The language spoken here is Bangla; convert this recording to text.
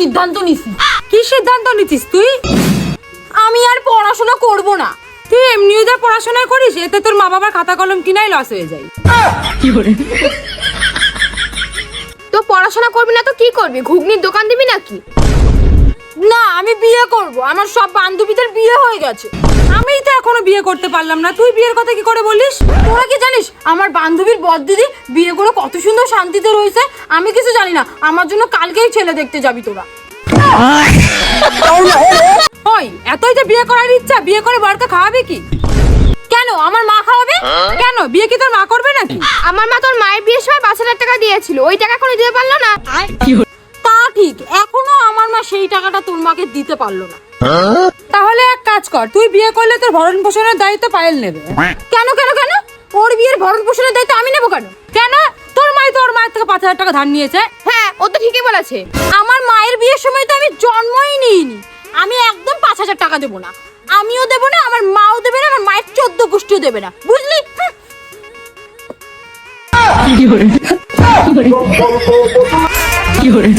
সিদ্ধান্ত নিছি। কি সিদ্ধান্ত নিছিস তুই? আমি আর পড়াশোনা করব না। তুই এমনিও যা পড়াশোনা করিস, এতে তোর মা বাবার খাতা কলম কিনাই লস হয়ে যায়। তো পড়াশোনা করবি না তো কি করবি? ঘুগনির দোকান দিবি নাকি? না, আমি বিয়ে করব। আমার সব বান্ধবীদের বিয়ে হয়ে গেছে। আমিই তো এখনো বিয়ে করতে পারলাম না, তুই বিয়ের কথা কি করে বলিস? তোরা কি জানিস আমার বান্ধবীর বড়দিদি বিয়ে করে কত সুন্দর শান্তিতে রয়েছে? আমি কিছু জানি না। আমার জন্য কালকেই ছেলে দেখতে যাবি তোরা। ওই এতই যে বিয়ে করার ইচ্ছা, বিয়ে করে বরকে খাওয়াবি কি? কেন, আমার মা খাওয়াবে? কেন, বিয়ে কি তোর মা করবে নাকি? আমার মা তোর মায়ের বিয়ের সময় 5,000 টাকা দিয়েছিল, ওই টাকা এখনো দিতে পারলো না। তা ঠিক, এখনো আমার মা সেই টাকাটা তোর মাকে দিতে পারলো না। তাহলে এক কাজ কর, তুই বিয়ে করলে তোর ভরণ পোষণের দায়িত্ব পায়েল নেবে। কেন কেন কেন? ওর বিয়ের ভরণ পোষণের দায়িত্ব আমি নেবো কেন? কেন? তোর মায়ের থেকে 5,000 টাকা ধার নিয়েছে। হ্যাঁ, ও তো ঠিকই বলেছে। আমার মায়ের বিয়ের সময় তো আমি জন্মই নিইনি। আমি একদম 5,000 টাকা দেবো না। আমিও দেবো না, আমার মাও দেবে না, আমার মায়ের 14 গোষ্ঠীও দেবে না, বুঝলি? কি hore